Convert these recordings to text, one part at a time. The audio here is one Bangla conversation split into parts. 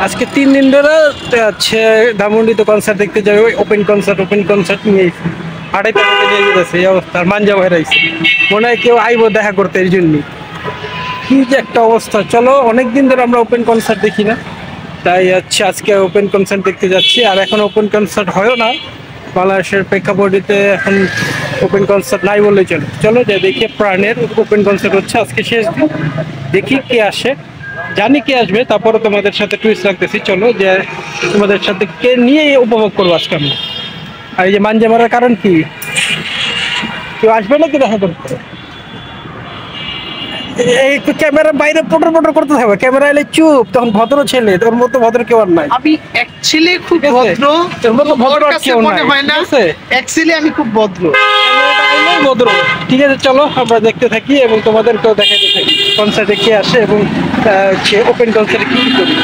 আজকে 3 দিন ধরে হচ্ছে ধানমন্ডিতে কনসার্ট দেখতে যাবে, ওপেন কনসার্ট নিয়ে 2:30 টাকা নিয়ে যেতেছে। এই অবস্থার মাঞ্জা ভাইরাইছে, মনে হয় কেউ আইবো দেখা করতে, এর জন্যই কি যে একটা অবস্থা। চলো, অনেকদিন ধরে আমরা ওপেন কনসার্ট দেখি না, তাই হচ্ছে আজকে ওপেন কনসার্ট দেখতে যাচ্ছি। আর এখন ওপেন কনসার্ট হয়ও না বাংলাদেশের প্রেক্ষাপটে, এখন ওপেন কনসার্ট নাই বললেই চলো। চলো যে দেখি, প্রাণের ওপেন কনসার্ট হচ্ছে আজকে শেষ দিন, দেখি কে আসে, জানি কে আসবে, তারপরে তোমাদের সাথে টুইস্ট রাখতেছি। চলো যে তোমাদের সাথে কে নিয়ে উপভোগ করবো আজকে আমি। আর এই যে মাঞ্জা মারার কারণ কি, কেউ আসবে না কি দেখা করতে? এই ক্যামেরা বাইরে পটর করতে থাকবে, ক্যামেরা এলে চুপ, তখন ভদ্র ছেলে, তোর মতো ভদ্র কেউ আর নাই। আমি অ্যাকচুয়ালি খুব ভদ্র, তোর মতো ভদ্র কেউ মনে হয় না, অ্যাকচুয়ালি আমি খুব ভদ্র। ঠিক আছে, চলো আমরা দেখতে থাকি এবং তোমাদেরকেও দেখাতে থাকি কনসার্টে কে আসে এবং ওপেন কনসার্টে কি করি।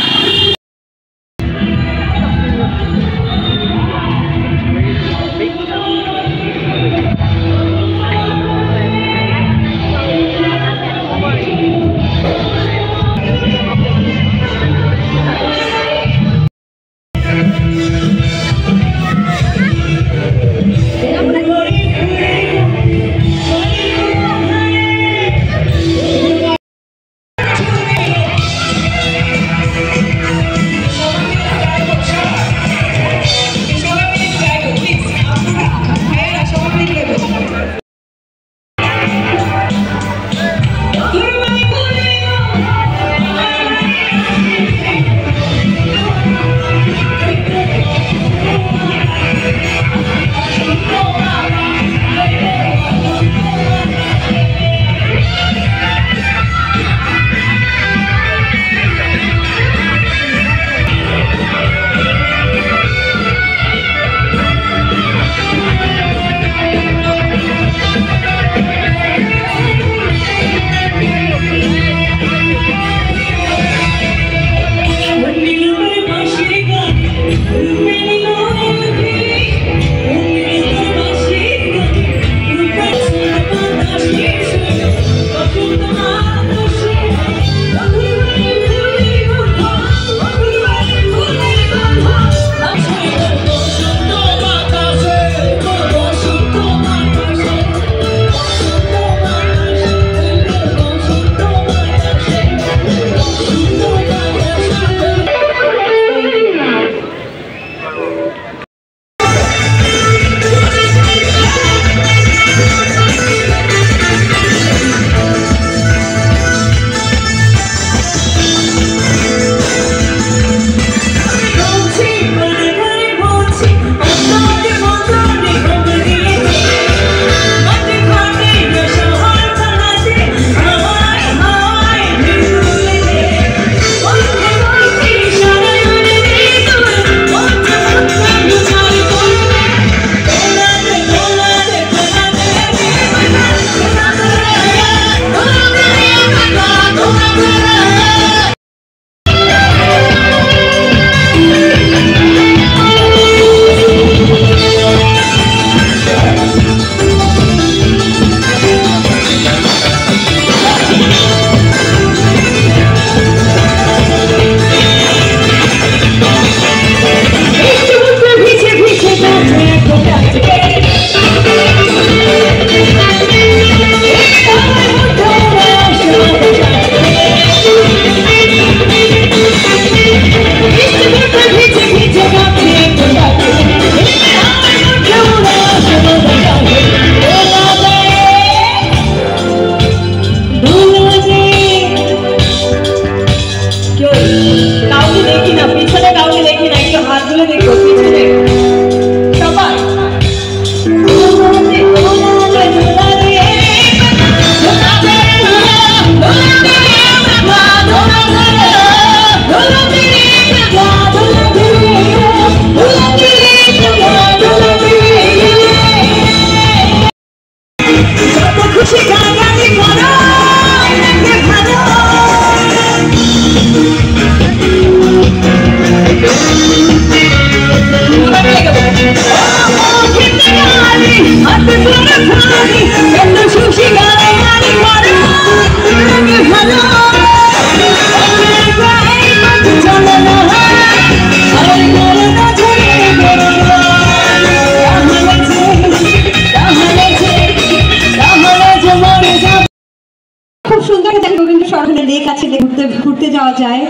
সুন্দর রবীন্দ্র সরোবরে লেক আছে, ঘুরতে ঘুরতে যাওয়া যায়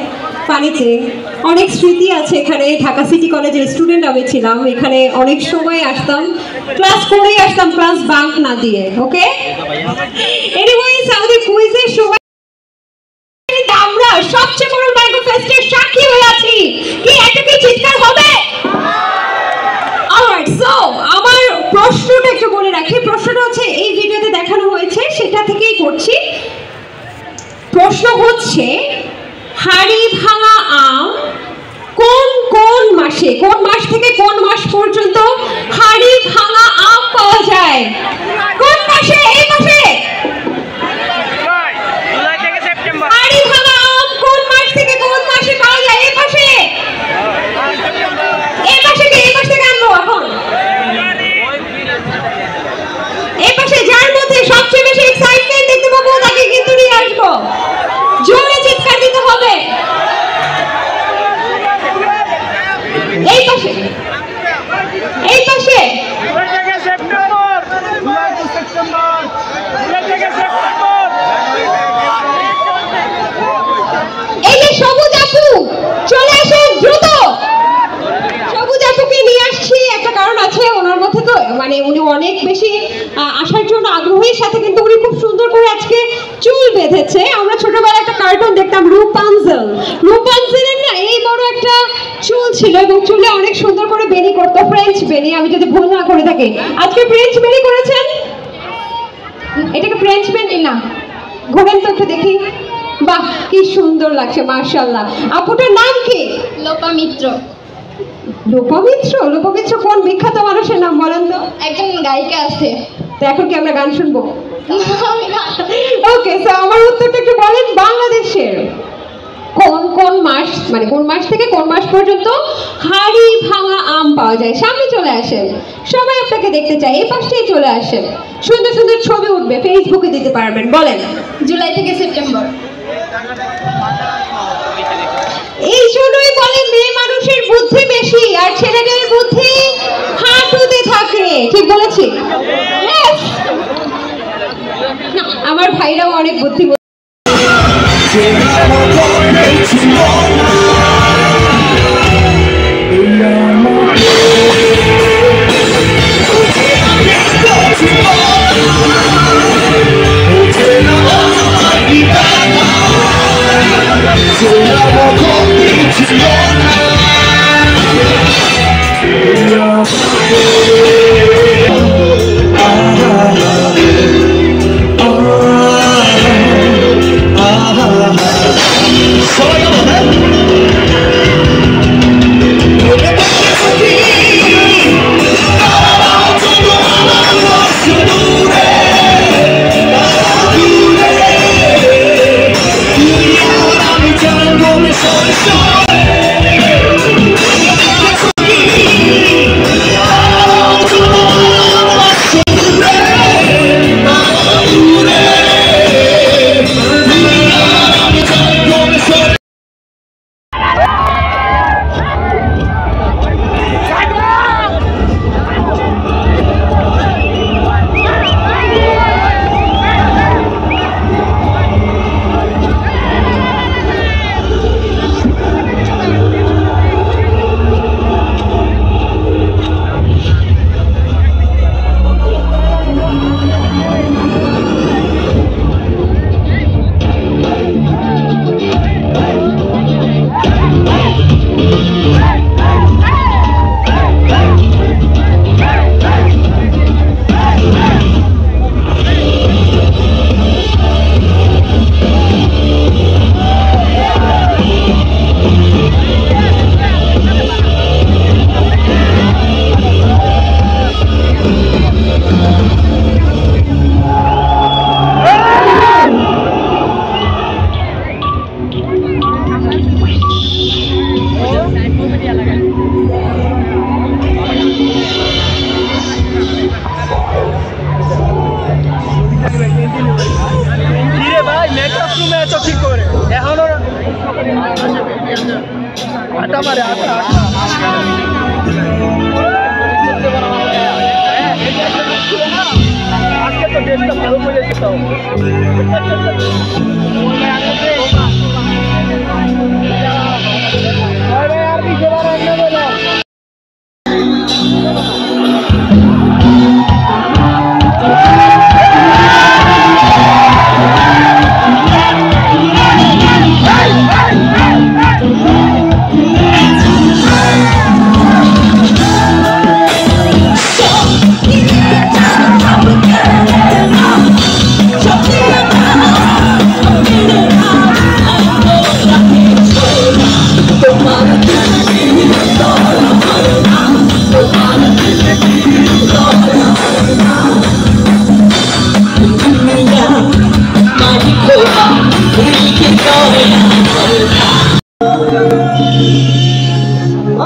পানিতে। অনেক স্মৃতি আছে এখানে। ঢাকা সিটি কলেজের স্টুডেন্ট আমি ছিলাম, এখানে অনেক সময় আসতাম, ক্লাস করেই আসতাম, ক্লাস বাঙ্ক না দিয়ে। ওকে, এনিওয়েজ আমাদের কুইজের সময় আমরা সবচেয়ে বড় ম্যাঙ্গো ফেস্টের সাক্ষী হয়ে আছি। কি একটা কি চিৎকার হবে? অলরাইট, সো আমার প্রশ্নটা একটু বলে রাখি। প্রশ্নটা হচ্ছে এই ভিডিওতে দেখানো হয়েছে সেটা থেকেই করছি। প্রশ্ন হচ্ছে হাড়ি ভাঙা আম কোন কোন মাসে, কোন মাস থেকে কোন মাস পর্যন্ত হাড়ি ভাঙা আম পাওয়া যায়? কোন মাসে? এই মাসে। হাড়ি ভাঙা আম কোন মাস থেকে কোন মাসে পাওয়া যায়? এই মাসে। এই মাসে কি? এই মাস থেকে আনবো এখন। এই মাসে যার মধ্যে সবচেয়ে বেশি এক্সাইটমেন্ট দেখতে পাবো তাকে কিন্তু নিয়ে আসবো। জোরে চিৎকার দিতে হবে। এই পাশে, এই পাশে। এই যে সবুজ আপু চলে আসেন দ্রুত। সবুজ আপুকে নিয়ে আসছি, একটা কারণ আছে। ওনার মধ্যে তো মানে উনি অনেক বেশি আসার জন্য আগ্রহীর সাথে কিন্তু উনি খুব সুন্দর করে আজকে চুল বেঁধেছে। আমরা ছোটবেলায় একটা কার্টুন দেখতাম রুপাঞ্জেল, রুপাঞ্জেলের না এই বড় একটা চুল ছিল এবং চুলে অনেক সুন্দর করে বেনি করতো, ফ্রেঞ্চ বেনি, আমি যদি ভুল না করে থাকি। আজকে ফ্রেঞ্চ বেনি করেছেন। এটাকে ফ্রেঞ্চ বেনি না, ঘোরেন তো একটু দেখি। বাহ, কি সুন্দর লাগছে, মাশাআল্লাহ। আপুটার নাম কি? লোপা মিত্র। লোপা মিত্র? লোপা মিত্র কোন বিখ্যাত মানুষের নাম বলেন তো? একজন গায়িকা আছে। তো এখন কি আমরা গান শুনবো? ওকে, তো আমার উত্তরটা একটু বলেন। বাংলাদেশের কোন কোন মাস, মানে কোন মাস থেকে কোন মাস পর্যন্ত হাড়ি ভাঙা আম পাওয়া যায়? সামনে চলে আসেন, সবাই আপনাকে দেখতে চাই। এই পাশটাই চলে আসেন, সুন্দর সুন্দর ছবি উঠবে, ফেসবুকে দিতে পারবেন। বলেন। জুলাই থেকে সেপ্টেম্বর। এই জন্যই বলে মেয়ে মানুষের বুদ্ধি বেশি আর ছেলেদের বুদ্ধি হাঁটুতে থাকে। ঠিক বলেছি? Yes! না, আমার ভাইরাও অনেক বুদ্ধি।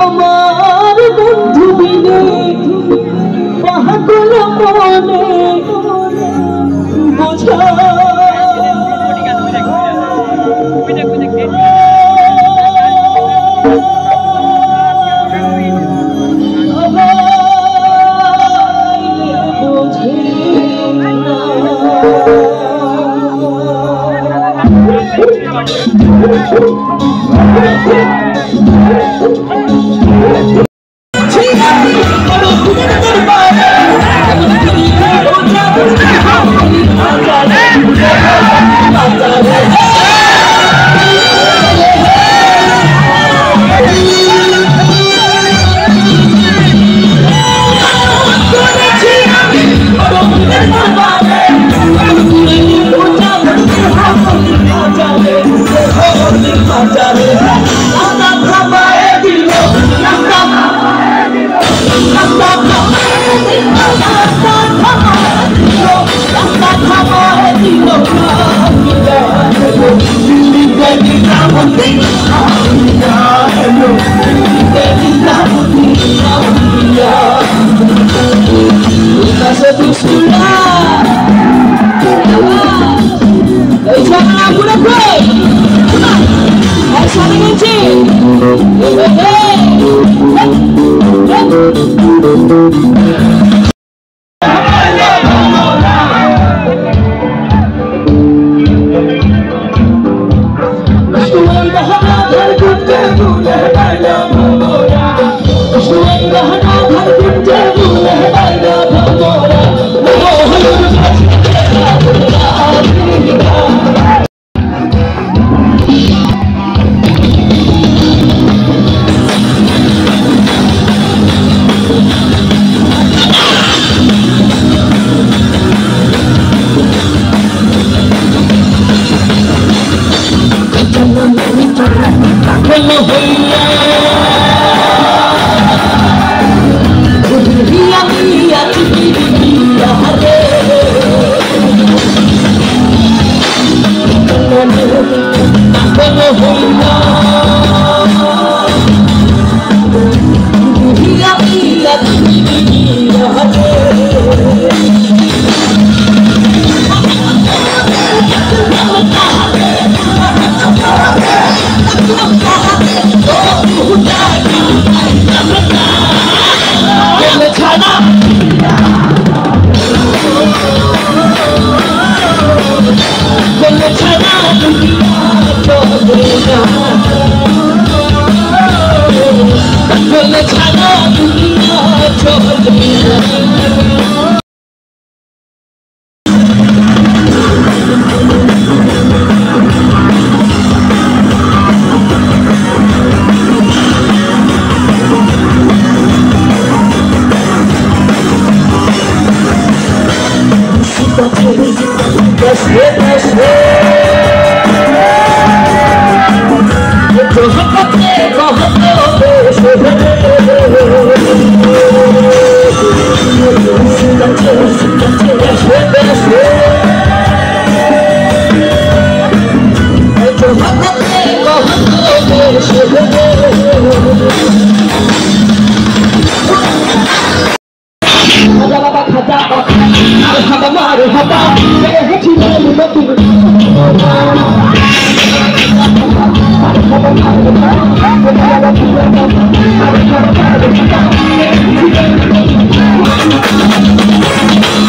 আমার বন্ধু বিনে পাগল মনে বোঝা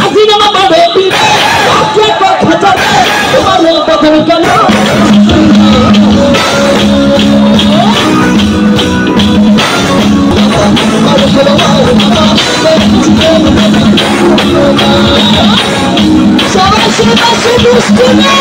Así no me puedo সবাই সে দুষ্টু না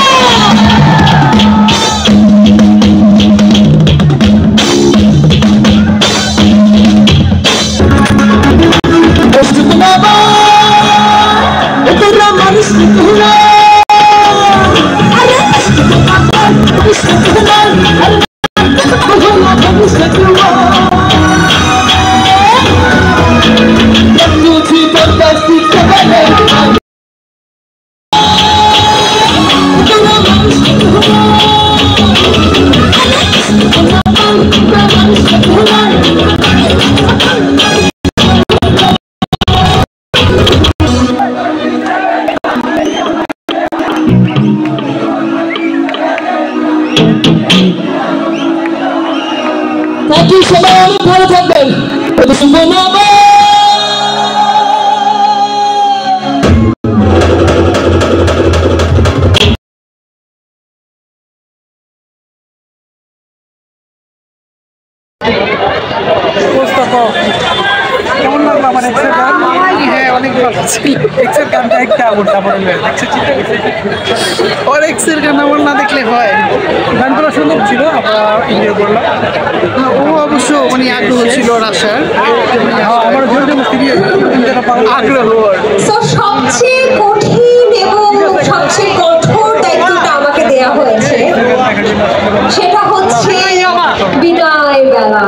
সবাই অনেক ভালো থাকবেন কেমন লাগলো আমার এক্সের গান? হ্যাঁ অনেক ভালো ছিল। এক্সের গানটা একটা বলতে আমার এক্সের চিন্তা করছি ওর এক্সের গান আমার না দেখলে হয়। গানগুলো সুন্দর ছিল, আমরা এনজয় করলাম। ও অবশ্য মানে আগ্রহ ছিল ওর আসার, আমার জোর জন্য সিরিয়াস আগ্রহ ওর। তো সবচেয়ে কঠিন এবং সবচেয়ে কঠোর দায়িত্বটা আমাকে দেয়া হয়েছে, সেটা হচ্ছে বিদায় বেলা।